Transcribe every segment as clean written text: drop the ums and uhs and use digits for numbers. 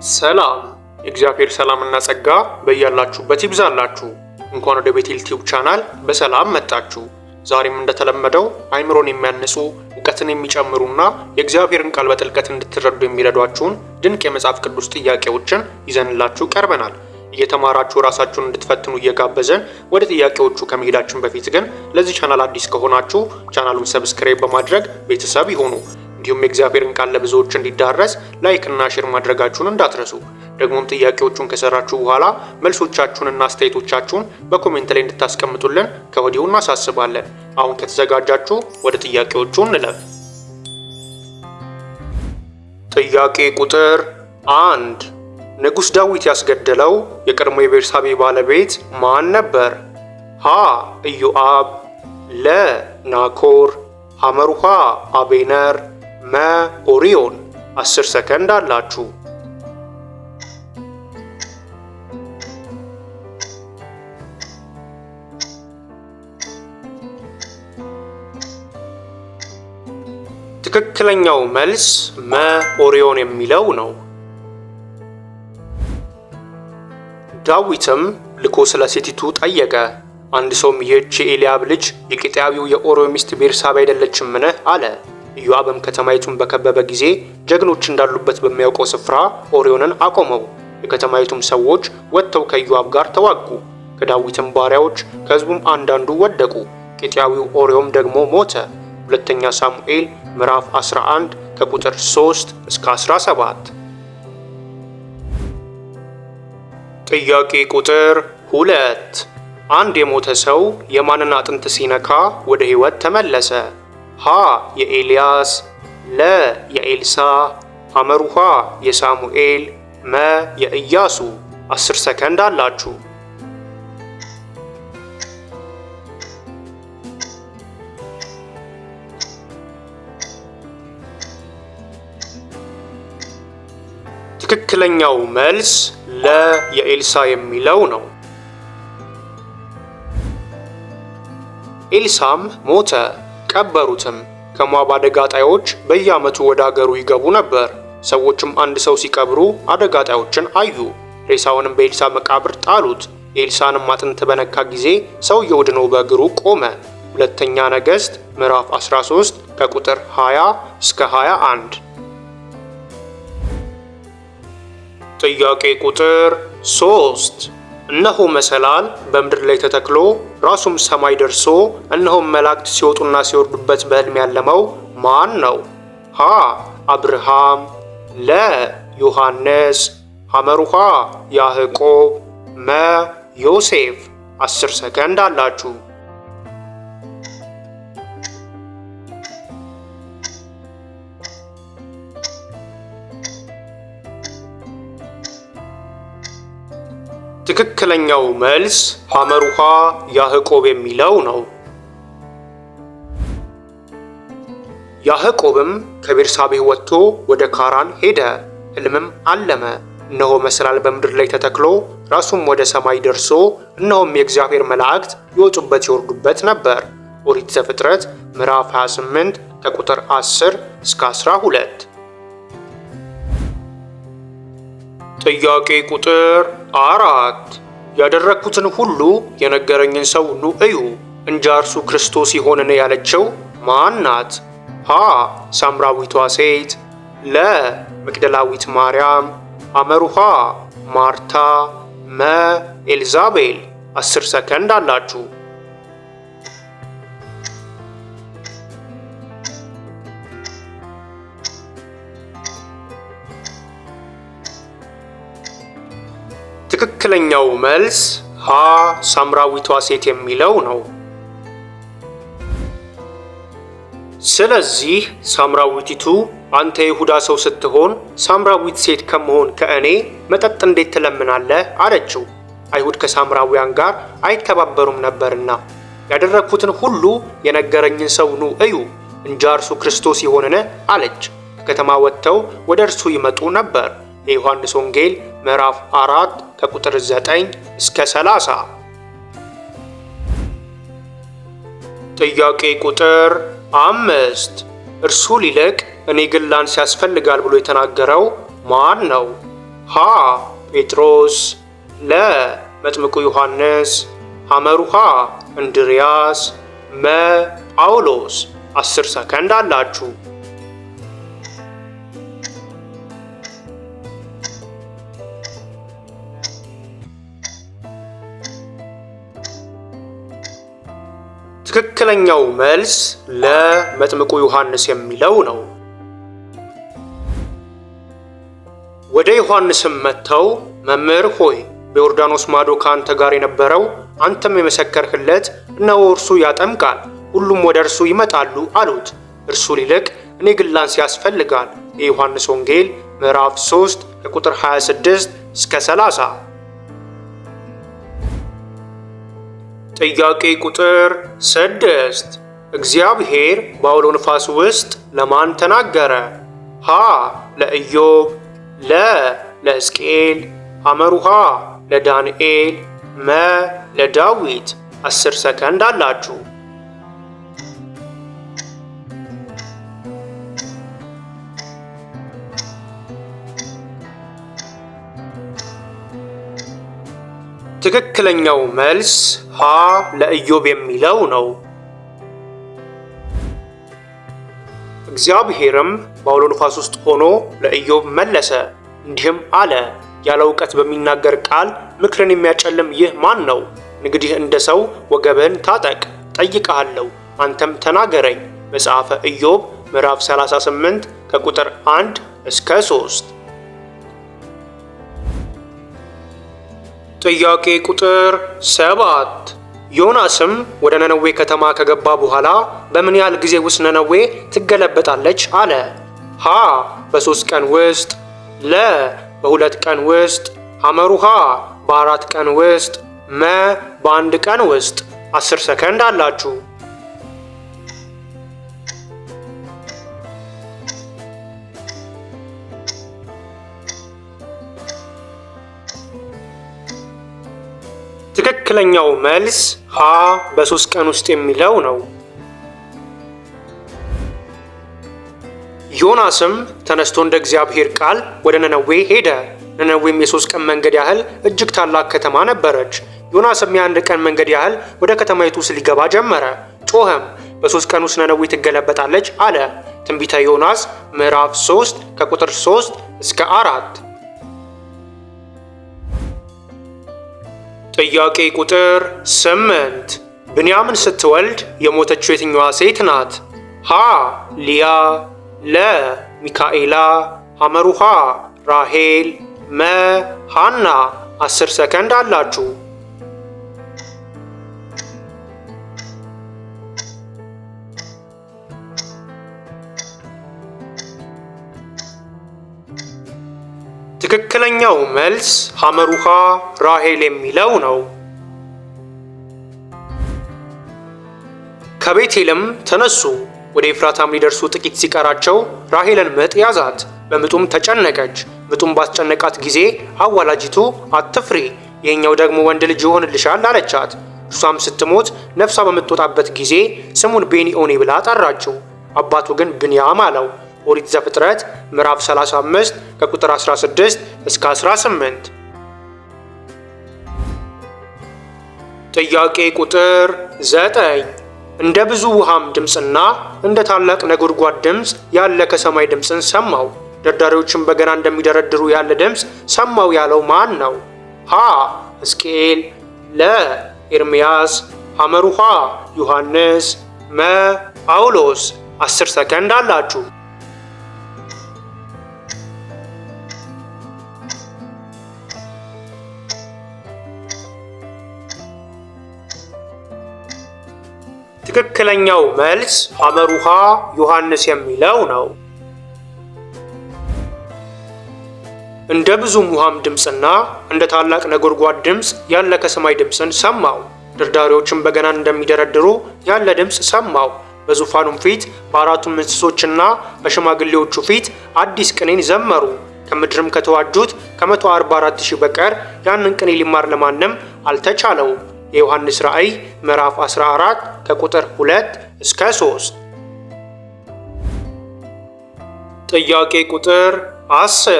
ሰላም የእግዚአብሔር ሰላምና ጸጋ በያላችሁበት ይብዛላችሁ። እንኳን ወደ ቤቴል ቲዩብ ቻናል በሰላም መጣችሁ። ዛሬም እንደተለመደው አይምሮን የሚያንጹ እውቀትን የሚጨምሩና የእግዚአብሔርን ቃል በጥልቀት እንድትረዱ የሚረዷችሁን ድንቅ የመጽሐፍ ቅዱስ ጥያቄዎችን ይዘንላችሁ ቀርበናል። እየተማራችሁ ራሳችሁን እንድትፈትኑ እየጋበዘን ወደ ጥያቄዎቹ ከመሄዳችን በፊት ግን ለዚህ ቻናል አዲስ ከሆናችሁ ቻናሉን ሰብስክራይብ በማድረግ ቤተሰብ ይሁኑ። እንዲሁም የእግዚአብሔርን ቃል ለብዙዎች እንዲዳረስ ላይክ እና ሼር ማድረጋችሁን እንዳትረሱ። ደግሞም ጥያቄዎቹን ከሰራችሁ በኋላ መልሶቻችሁንና አስተያየቶቻችሁን በኮሜንት ላይ እንድታስቀምጡልን ከወዲሁ እናሳስባለን። አሁን ከተዘጋጃችሁ ወደ ጥያቄዎቹ እንለፍ። ጥያቄ ቁጥር 1 ንጉሥ ዳዊት ያስገደለው የቀድሞ የቤርሳቤ ባለቤት ማን ነበር? ሀ ኢዮአብ፣ ለ ናኮር፣ ሐመሩሃ አቤነር፣ መ ኦሪዮን። 10 ሰከንድ አላችሁ። ትክክለኛው መልስ መ ኦሪዮን የሚለው ነው። ዳዊትም ልኮ ስለ ሴቲቱ ጠየቀ። አንድ ሰውም ይህች የኤልያብ ልጅ የቄጣዊው የኦርዮ ሚስት ቤርሳቤ አይደለችምን? አለ። ኢዮአብም ከተማይቱን በከበበ ጊዜ ጀግኖች እንዳሉበት በሚያውቀው ስፍራ ኦርዮንን አቆመው። የከተማይቱም ሰዎች ወጥተው ከኢዮአብ ጋር ተዋጉ። ከዳዊትም ባሪያዎች ከሕዝቡም አንዳንዱ ወደቁ። ቄጣዊው ኦርዮም ደግሞ ሞተ። ሁለተኛ ሳሙኤል ምዕራፍ 11 ከቁጥር 3 እስከ 17። ጥያቄ ቁጥር 2 አንድ የሞተ ሰው የማንን አጥንት ሲነካ ወደ ሕይወት ተመለሰ? ሀ የኤልያስ፣ ለ የኤልሳ፣ ሐመሩሃ የሳሙኤል፣ መ የኢያሱ። 10 ሰከንድ አላችሁ። ትክክለኛው መልስ ለ የኤልሳ የሚለው ነው። ኤልሳም ሞተ፣ ቀበሩትም። ከሞዓብ አደጋ ጣዮች በየዓመቱ ወደ አገሩ ይገቡ ነበር። ሰዎችም አንድ ሰው ሲቀብሩ አደጋ ጣዮችን አዩ። ሬሳውንም በኤልሳ መቃብር ጣሉት። የኤልሳንም አጥንት በነካ ጊዜ ሰውየው ድኖ በእግሩ ቆመ። ሁለተኛ ነገሥት ምዕራፍ 13 ከቁጥር 20 እስከ 21። ጥያቄ ቁጥር 3 እነሆ መሰላል በምድር ላይ ተተክሎ ራሱም ሰማይ ደርሶ እነሆም መላእክት ሲወጡና ሲወርዱበት በሕልም ያለመው ማን ነው? ሀ አብርሃም፣ ለ ዮሐንስ፣ ሐመሩሃ ያዕቆብ፣ መ ዮሴፍ። 10 ሰከንድ አላችሁ። ትክክለኛው መልስ ሐመሩሃ ያዕቆብ የሚለው ነው። ያዕቆብም ከቤርሳቤህ ወጥቶ ወደ ካራን ሄደ። ሕልምም አለመ። እነሆ መሰላል በምድር ላይ ተተክሎ ራሱም ወደ ሰማይ ደርሶ እነሆም የእግዚአብሔር መላእክት ይወጡበት ይወርዱበት ነበር። ኦሪት ዘፍጥረት ምዕራፍ 28 ከቁጥር 10 እስከ 12። ጥያቄ ቁጥር 4 ያደረግኩትን ሁሉ የነገረኝን ሰው ኑ እዩ እንጂ እርሱ ክርስቶስ ይሆንን ያለችው ማን ናት? ሀ ሳምራዊቷ ሴት፣ ለ መግደላዊት ማርያም፣ ሐመሩሃ ማርታ፣ መ ኤልዛቤል። 10 ሰከንድ አላችሁ። ትክክለኛው መልስ ሀ ሳምራዊቷ ሴት የሚለው ነው። ስለዚህ ሳምራዊቲቱ አንተ የይሁዳ ሰው ስትሆን ሳምራዊት ሴት ከመሆን ከእኔ መጠጥ እንዴት ትለምናለህ? አለችው። አይሁድ ከሳምራውያን ጋር አይተባበሩም ነበርና። ያደረግኩትን ሁሉ የነገረኝን ሰው ኑ እዩ እንጂ እርሱ ክርስቶስ ይሆንን አለች። ከከተማ ወጥተው ወደ እርሱ ይመጡ ነበር። የዮሐንስ ወንጌል ምዕራፍ 4 ከቁጥር 9 እስከ 30። ጥያቄ ቁጥር 5 እርሱ ሊልቅ እኔ ግን ላንስ ያስፈልጋል ብሎ የተናገረው ማን ነው? ሀ ሀ ጴጥሮስ፣ ለ መጥምቁ ዮሐንስ፣ ሐመሩሃ እንድርያስ፣ መ ጳውሎስ። 10 ሰከንድ አላችሁ። ትክክለኛው መልስ ለመጥምቁ ዮሐንስ የሚለው ነው። ወደ ዮሐንስም መጥተው መምህር ሆይ በዮርዳኖስ ማዶ ከአንተ ጋር የነበረው አንተም የመሰከርህለት እነሆ እርሱ ያጠምቃል፣ ሁሉም ወደ እርሱ ይመጣሉ አሉት። እርሱ ሊልቅ እኔ ግን ላንስ ያስፈልጋል። የዮሐንስ ወንጌል ምዕራፍ 3 ከቁጥር 26 እስከ 30። ጥያቄ ቁጥር 6 እግዚአብሔር በአውሎ ንፋስ ውስጥ ለማን ተናገረ? ሀ ለኢዮብ፣ ለ ለሕዝቅኤል፣ ሐመሩሃ ለዳንኤል፣ መ ለዳዊት። 10 ሰከንድ አላችሁ። ትክክለኛው መልስ ሀ ለኢዮብ የሚለው ነው። እግዚአብሔርም በአውሎ ንፋስ ውስጥ ሆኖ ለኢዮብ መለሰ እንዲህም አለ፣ ያለ እውቀት በሚናገር ቃል ምክርን የሚያጨልም ይህ ማን ነው? እንግዲህ እንደ ሰው ወገብህን ታጠቅ፣ ጠይቀሃለሁ፣ አንተም ተናገረኝ። መጽሐፈ ኢዮብ ምዕራፍ 38 ከቁጥር 1 እስከ 3። ጥያቄ ቁጥር 7 ዮናስም ወደ ነነዌ ከተማ ከገባ በኋላ በምን ያህል ጊዜ ውስጥ ነነዌ ትገለበጣለች አለ? ሀ በ3 ቀን ውስጥ፣ ለ በ2 ቀን ውስጥ፣ ሐመሩሃ በ4 ቀን ውስጥ፣ መ በ1 ቀን ውስጥ። 10 ሰከንድ አላችሁ። ትክክለኛው መልስ ሀ በ3 ቀን ውስጥ የሚለው ነው። ዮናስም ተነስቶ እንደ እግዚአብሔር ቃል ወደ ነነዌ ሄደ። ነነዌም የ3 ቀን መንገድ ያህል እጅግ ታላቅ ከተማ ነበረች። ዮናስም የ1 ቀን መንገድ ያህል ወደ ከተማይቱ ውስጥ ሊገባ ጀመረ። ጮኸም፣ በ3 ቀን ውስጥ ነነዌ ትገለበጣለች አለ። ትንቢተ ዮናስ ምዕራፍ 3 ከቁጥር 3 እስከ 4። ጥያቄ ቁጥር 8 ብንያምን ስትወልድ የሞተችው የትኛዋ ሴት ናት? ሀ ሊያ፣ ለ ሚካኤላ፣ ሐመሩሃ ራሄል፣ መ ሃና። 10 ሰከንድ አላችሁ። ትክክለኛው መልስ ሐመሩሃ ራሄል የሚለው ነው። ከቤቴልም ተነሱ። ወደ ኤፍራታም ሊደርሱ ጥቂት ሲቀራቸው ራሄልን ምጥ ያዛት፣ በምጡም ተጨነቀች። ምጡም ባስጨነቃት ጊዜ አዋላጂቱ አትፍሪ፣ ይህኛው ደግሞ ወንድ ልጅ ይሆንልሻል አለቻት። እርሷም ስትሞት ነፍሷ በምትወጣበት ጊዜ ስሙን ቤኒኦኒ ብላ ጠራችው። አባቱ ግን ብንያም አለው። ኦሪት ዘፍጥረት ምዕራፍ 35 ከቁጥር 16 እስከ 18። ጥያቄ ቁጥር 9 እንደ ብዙ ውሃም ድምፅና እንደ ታላቅ ነጎድጓድ ድምፅ ያለ ከሰማይ ድምፅን ሰማው፣ ደርዳሪዎችን በገና እንደሚደረድሩ ያለ ድምፅ ሰማው ያለው ማን ነው? ሀ ሕዝቅኤል፣ ለ ኤርምያስ፣ ሐመሩሃ ዮሐንስ፣ መ ጳውሎስ። 10 ሰከንድ አላችሁ። ትክክለኛው መልስ ሐመሩሃ ዮሐንስ የሚለው ነው። እንደ ብዙም ውሃም ድምፅና እንደ ታላቅ ነጎድጓድ ድምፅ ያለ ከሰማይ ድምፅን ሰማው፣ ደርዳሪዎችን በገናን እንደሚደረድሩ ያለ ድምፅ ሰማው። በዙፋኑም ፊት በአራቱም እንስሶችና በሽማግሌዎቹ ፊት አዲስ ቅኔን ዘመሩ። ከምድርም ከተዋጁት ከ144,000 በቀር ያንን ቅኔ ሊማር ለማንም አልተቻለውም። የዮሐንስ ራእይ ምዕራፍ 14 ከቁጥር 2 እስከ 3። ጥያቄ ቁጥር 10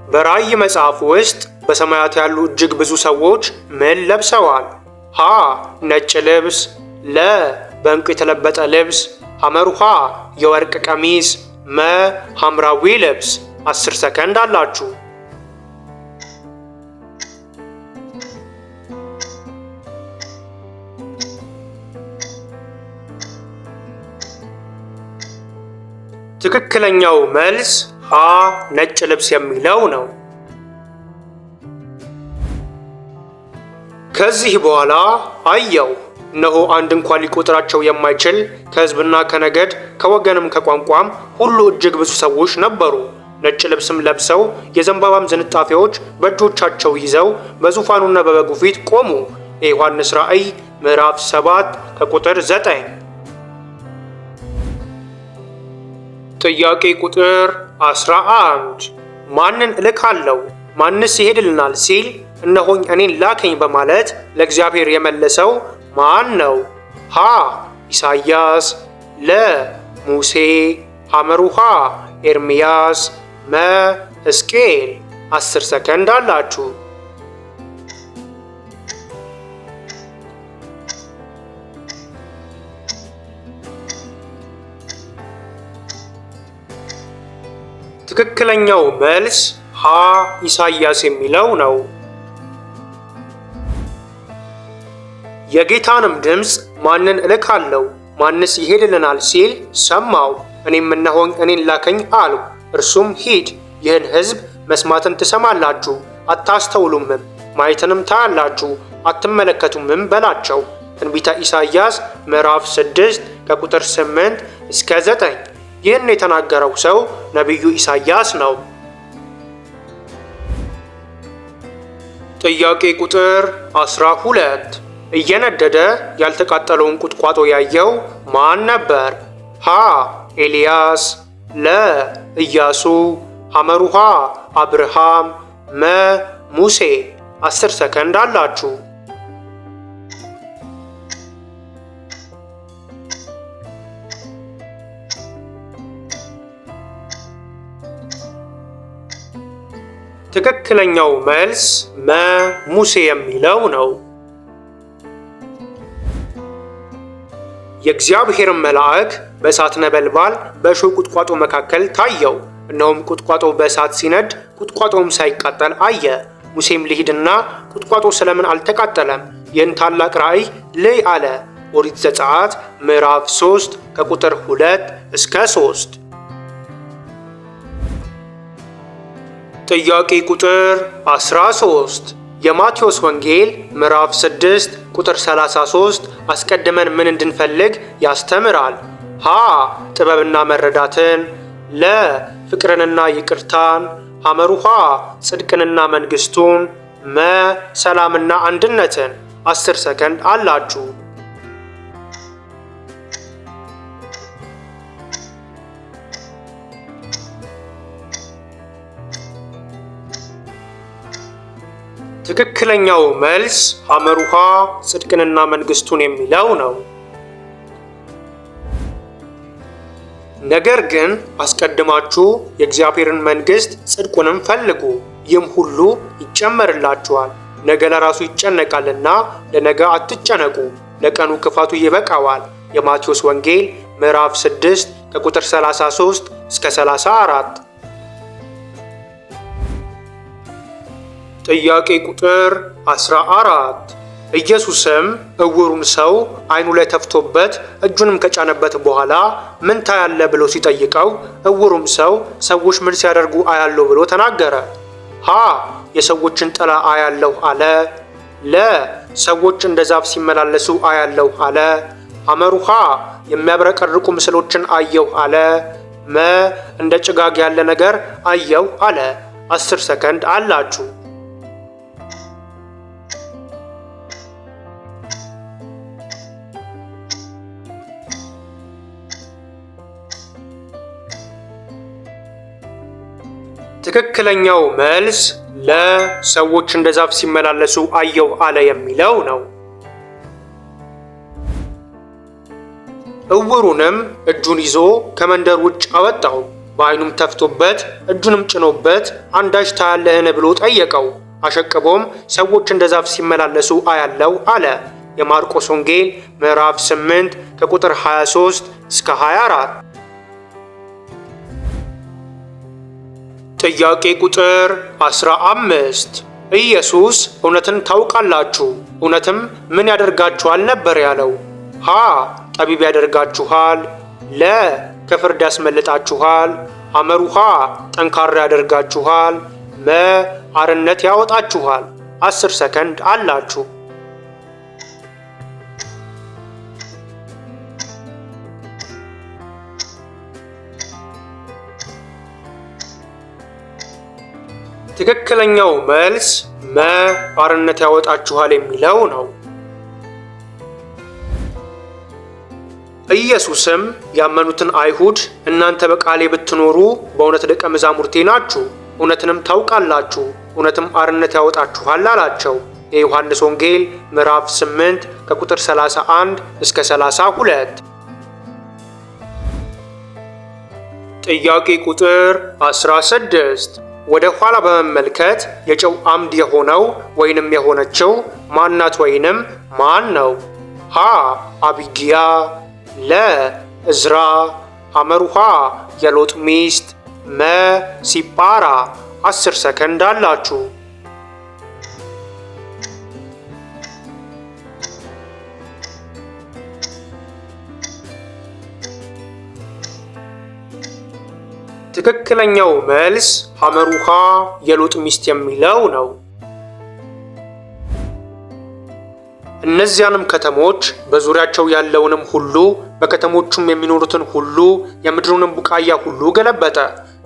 በራእይ መጽሐፍ ውስጥ በሰማያት ያሉ እጅግ ብዙ ሰዎች ምን ለብሰዋል? ሀ ነጭ ልብስ፣ ለ በዕንቁ የተለበጠ ልብስ፣ ሐመሩሃ የወርቅ ቀሚስ፣ መ ሐምራዊ ልብስ። 10 ሰከንድ አላችሁ። ትክክለኛው መልስ ሀ ነጭ ልብስ የሚለው ነው። ከዚህ በኋላ አየሁ፣ እነሆ አንድ እንኳን ሊቆጥራቸው የማይችል ከሕዝብና ከነገድ ከወገንም ከቋንቋም ሁሉ እጅግ ብዙ ሰዎች ነበሩ። ነጭ ልብስም ለብሰው የዘንባባም ዝንጣፊዎች በእጆቻቸው ይዘው በዙፋኑና በበጉ ፊት ቆሙ። የዮሐንስ ራእይ ምዕራፍ 7 ከቁጥር 9። ጥያቄ ቁጥር 11 ማንን እልካለሁ ማንስ ይሄድልናል ሲል እነሆኝ እኔን ላከኝ በማለት ለእግዚአብሔር የመለሰው ማን ነው? ሀ ኢሳይያስ፣ ለ ሙሴ፣ ሐመሩሃ ኤርምያስ፣ መ ሕዝቅኤል። 10 ሰከንድ አላችሁ። ትክክለኛው መልስ ሀ ኢሳይያስ የሚለው ነው። የጌታንም ድምፅ ማንን እልካለሁ ማንስ ይሄድልናል ሲል ሰማው። እኔም እነሆኝ እኔን ላከኝ አልሁ። እርሱም ሂድ፣ ይህን ሕዝብ መስማትን ትሰማላችሁ አታስተውሉምም፣ ማየትንም ታያላችሁ አትመለከቱምም በላቸው። ትንቢተ ኢሳይያስ ምዕራፍ 6 ከቁጥር 8 እስከ 9። ይህን የተናገረው ሰው ነቢዩ ኢሳይያስ ነው። ጥያቄ ቁጥር 12 እየነደደ ያልተቃጠለውን ቁጥቋጦ ያየው ማን ነበር? ሀ ኤልያስ፣ ለ ኢያሱ፣ ሐመሩሃ አብርሃም፣ መ ሙሴ። 10 ሰከንድ አላችሁ። ትክክለኛው መልስ መ ሙሴ የሚለው ነው። የእግዚአብሔርን መልአክ በእሳት ነበልባል በእሾህ ቁጥቋጦ መካከል ታየው። እነሆም ቁጥቋጦው በእሳት ሲነድ ቁጥቋጦውም ሳይቃጠል አየ። ሙሴም ልሂድና ቁጥቋጦ ስለምን አልተቃጠለም? ይህን ታላቅ ራእይ ልይ አለ። ኦሪት ዘጸአት ምዕራፍ 3 ከቁጥር 2 እስከ 3። ጥያቄ ቁጥር 13 የማቴዎስ ወንጌል ምዕራፍ 6 ቁጥር 33 አስቀድመን ምን እንድንፈልግ ያስተምራል? ሀ ጥበብና መረዳትን፣ ለ ፍቅርንና ይቅርታን፣ ሐመሩሃ ጽድቅንና መንግሥቱን፣ መ ሰላምና አንድነትን። 10 ሰከንድ አላችሁ። ትክክለኛው መልስ ሐመሩሃ ጽድቅንና መንግሥቱን የሚለው ነው። ነገር ግን አስቀድማችሁ የእግዚአብሔርን መንግሥት ጽድቁንም ፈልጉ፣ ይህም ሁሉ ይጨመርላችኋል። ነገ ለራሱ ይጨነቃልና ለነገ አትጨነቁ፣ ለቀኑ ክፋቱ ይበቃዋል። የማቴዎስ ወንጌል ምዕራፍ 6 ከቁጥር 33 እስከ 34። ጥያቄ ቁጥር 14 ኢየሱስም ዕውሩን ሰው ዓይኑ ላይ ተፍቶበት እጁንም ከጫነበት በኋላ ምን ታያለህ ብሎ ሲጠይቀው ዕውሩም ሰው ሰዎች ምን ሲያደርጉ አያለሁ ብሎ ተናገረ። ሀ የሰዎችን ጥላ አያለሁ አለ። ለ ሰዎች እንደ ዛፍ ሲመላለሱ አያለሁ አለ። ሐመሩሃ የሚያብረቀርቁ ምስሎችን አየሁ አለ። መ እንደ ጭጋግ ያለ ነገር አየሁ አለ። 10 ሰከንድ አላችሁ። ትክክለኛው መልስ ለሰዎች እንደ ዛፍ ሲመላለሱ አየሁ አለ የሚለው ነው። ዕውሩንም እጁን ይዞ ከመንደር ውጭ አወጣው፣ በዓይኑም ተፍቶበት እጁንም ጭኖበት አንዳች ታያለህን ብሎ ጠየቀው። አሸቅቦም ሰዎች እንደ ዛፍ ሲመላለሱ አያለው አለ። የማርቆስ ወንጌል ምዕራፍ 8 ከቁጥር 23 እስከ 24። ጥያቄ ቁጥር 15 ኢየሱስ እውነትን ታውቃላችሁ፣ እውነትም ምን ያደርጋችኋል ነበር ያለው? ሀ ጠቢብ ያደርጋችኋል፣ ለ ከፍርድ ያስመልጣችኋል፣ ሐመሩሃ ጠንካራ ያደርጋችኋል፣ መ አርነት ያወጣችኋል። 10 ሰከንድ አላችሁ። ትክክለኛው መልስ መ አርነት ያወጣችኋል የሚለው ነው። ኢየሱስም ያመኑትን አይሁድ እናንተ በቃሌ ብትኖሩ በእውነት ደቀ መዛሙርቴ ናችሁ፣ እውነትንም ታውቃላችሁ፣ እውነትም አርነት ያወጣችኋል አላቸው። የዮሐንስ ወንጌል ምዕራፍ 8 ከቁጥር 31 እስከ 32። ጥያቄ ቁጥር 16 ወደ ኋላ በመመልከት የጨው አምድ የሆነው ወይንም የሆነችው ማናት ወይንም ማን ነው? ሀ አቢግያ፣ ለ እዝራ፣ ሐመሩሃ የሎጥ ሚስት፣ መ ሲጳራ። 10 ሰከንድ አላችሁ። ትክክለኛው መልስ ሐመሩሃ የሎጥ ሚስት የሚለው ነው። እነዚያንም ከተሞች በዙሪያቸው ያለውንም ሁሉ በከተሞቹም የሚኖሩትን ሁሉ የምድሩንም ቡቃያ ሁሉ ገለበጠ።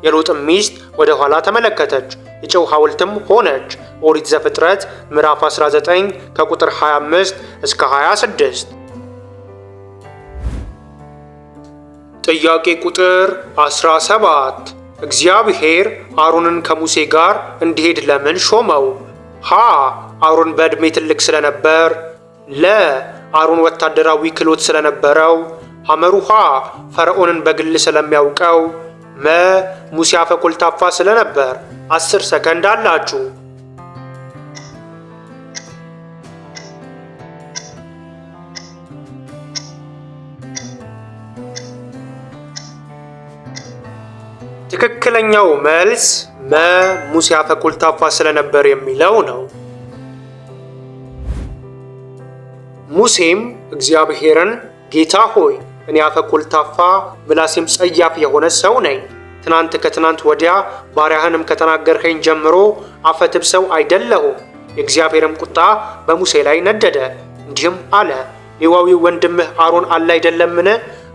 የሎጥም ሚስት ወደ ኋላ ተመለከተች፣ የጨው ሐውልትም ሆነች። ኦሪት ዘፍጥረት ምዕራፍ 19 ከቁጥር 25 እስከ 26። ጥያቄ ቁጥር 17 እግዚአብሔር አሮንን ከሙሴ ጋር እንዲሄድ ለምን ሾመው? ሀ አሮን በዕድሜ ትልቅ ስለነበር፣ ለ አሮን ወታደራዊ ክህሎት ስለነበረው፣ ሐመሩሃ ፈርዖንን በግል ስለሚያውቀው፣ መ ሙሴ አፈ ኮልታፋ ስለነበር። 10 ሰከንድ አላችሁ። ትክክለኛው መልስ መ ሙሴ አፈ ኮልታፋ ስለነበር የሚለው ነው። ሙሴም እግዚአብሔርን ጌታ ሆይ እኔ አፈ ኮልታፋ ምላሴም ጸያፍ የሆነ ሰው ነኝ። ትናንት ከትናንት ወዲያ ባሪያህንም ከተናገርኸኝ ጀምሮ አፈ ትብ ሰው አይደለሁም። የእግዚአብሔርም ቁጣ በሙሴ ላይ ነደደ፣ እንዲህም አለ፣ ሌዋዊው ወንድምህ አሮን አለ አይደለምን?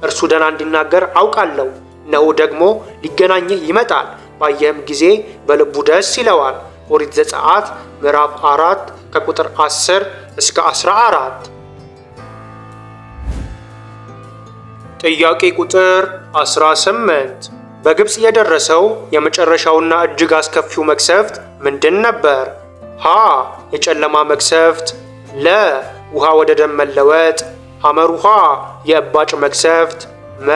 እርሱ ደህና እንዲናገር አውቃለሁ። እነሆ ደግሞ ሊገናኝህ ይመጣል፣ ባየህም ጊዜ በልቡ ደስ ይለዋል። ኦሪት ዘጸአት ምዕራፍ 4 ከቁጥር 10 እስከ 14። ጥያቄ ቁጥር 18 በግብፅ የደረሰው የመጨረሻውና እጅግ አስከፊው መቅሰፍት ምንድን ነበር? ሀ የጨለማ መቅሰፍት፣ ለ ውሃ ወደ ደም መለወጥ፣ ሐመሩሃ የእባጭ መቅሰፍት፣ መ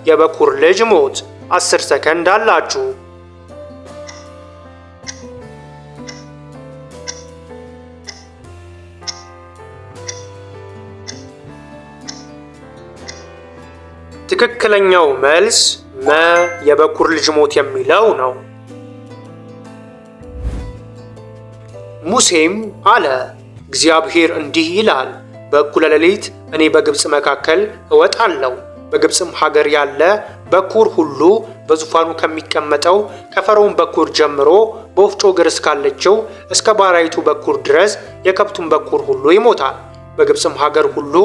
የበኩር ልጅ ሞት። 10 ሰከንድ አላችሁ። ትክክለኛው መልስ መ የበኩር ልጅ ሞት የሚለው ነው። ሙሴም አለ፣ እግዚአብሔር እንዲህ ይላል፣ በእኩለ ሌሊት እኔ በግብፅ መካከል እወጣለሁ። በግብፅም ሀገር ያለ በኩር ሁሉ በዙፋኑ ከሚቀመጠው ከፈርዖን በኩር ጀምሮ በወፍጮ እግር እስካለችው እስከ ባሪያይቱ በኩር ድረስ የከብቱን በኩር ሁሉ ይሞታል። በግብፅም ሀገር ሁሉ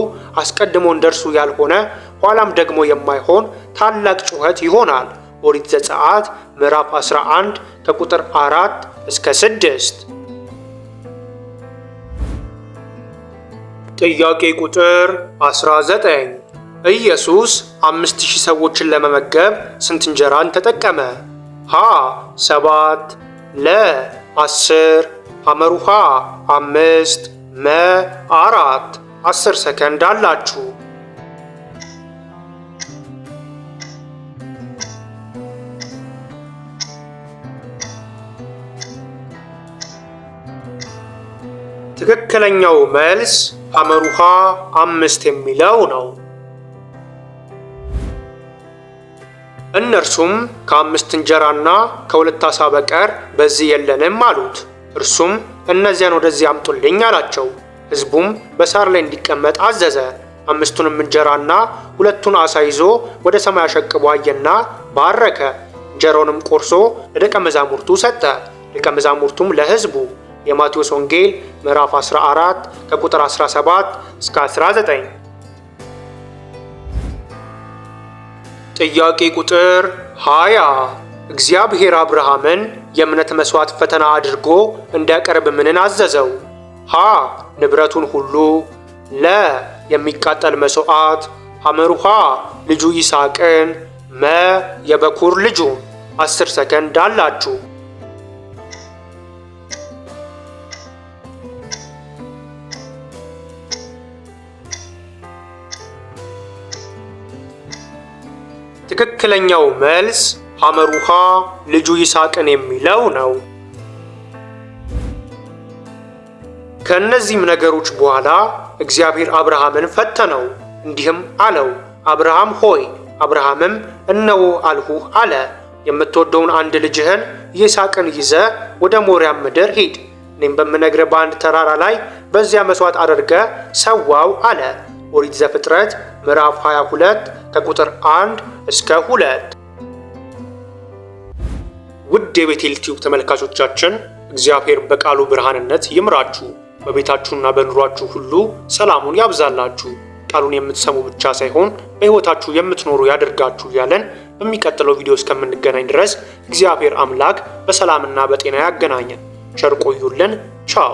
አስቀድሞ እንደርሱ ያልሆነ ኋላም ደግሞ የማይሆን ታላቅ ጩኸት ይሆናል። ኦሪት ዘጸአት ምዕራፍ 11 ከቁጥር 4 እስከ 6። ጥያቄ ቁጥር 19 ኢየሱስ 5000 ሰዎችን ለመመገብ ስንት እንጀራን ተጠቀመ? ሀ 7፣ ለ 10፣ ሐመሩሃ 5፣ መ 4። 10 ሰከንድ ትክክለኛው መልስ ሐመሩሃ 5 የሚለው ነው። እነርሱም ከ5 እንጀራና ከ2 ዓሣ በቀር በዚህ የለንም አሉት። እርሱም እነዚያን ወደዚህ አምጡልኝ አላቸው። ሕዝቡም በሳር ላይ እንዲቀመጥ አዘዘ። 5ቱንም እንጀራና 2ቱን ዓሣ ይዞ ወደ ሰማይ አሸቅቦ አየና ባረከ። እንጀራውንም ቆርሶ ለደቀ መዛሙርቱ ሰጠ፣ ደቀ መዛሙርቱም ለሕዝቡ። የማቴዎስ ወንጌል ምዕራፍ 14 ከቁጥር 17 እስከ 19። ጥያቄ ቁጥር 20 እግዚአብሔር አብርሃምን የእምነት መስዋዕት ፈተና አድርጎ እንዲያቀርብ ምንን አዘዘው? ሀ ንብረቱን ሁሉ፣ ለ የሚቃጠል መስዋዕት፣ ሐመሩሃ ልጁ ይስሐቅን፣ መ የበኩር ልጁን። 10 ሰከንድ አላችሁ። ትክክለኛው መልስ ሐመሩሃ ልጁ ይስሐቅን የሚለው ነው። ከእነዚህም ነገሮች በኋላ እግዚአብሔር አብርሃምን ፈተነው፣ እንዲህም አለው፣ አብርሃም ሆይ። አብርሃምም እነሆ አልሁህ አለ። የምትወደውን አንድ ልጅህን ይስሐቅን ይዘህ ወደ ሞሪያም ምድር ሂድ። እኔም በምነግርህ በአንድ ተራራ ላይ በዚያ መስዋዕት አድርገህ ሰዋው አለ። ኦሪት ዘፍጥረት ምዕራፍ 22 ከቁጥር 1 እስከ 2። ውድ የቤቴል ቲዩብ ተመልካቾቻችን እግዚአብሔር በቃሉ ብርሃንነት ይምራችሁ፣ በቤታችሁና በኑሯችሁ ሁሉ ሰላሙን ያብዛላችሁ፣ ቃሉን የምትሰሙ ብቻ ሳይሆን በሕይወታችሁ የምትኖሩ ያደርጋችሁ እያለን በሚቀጥለው ቪዲዮ እስከምንገናኝ ድረስ እግዚአብሔር አምላክ በሰላምና በጤና ያገናኘን። ቸር ቆዩልን። ቻው።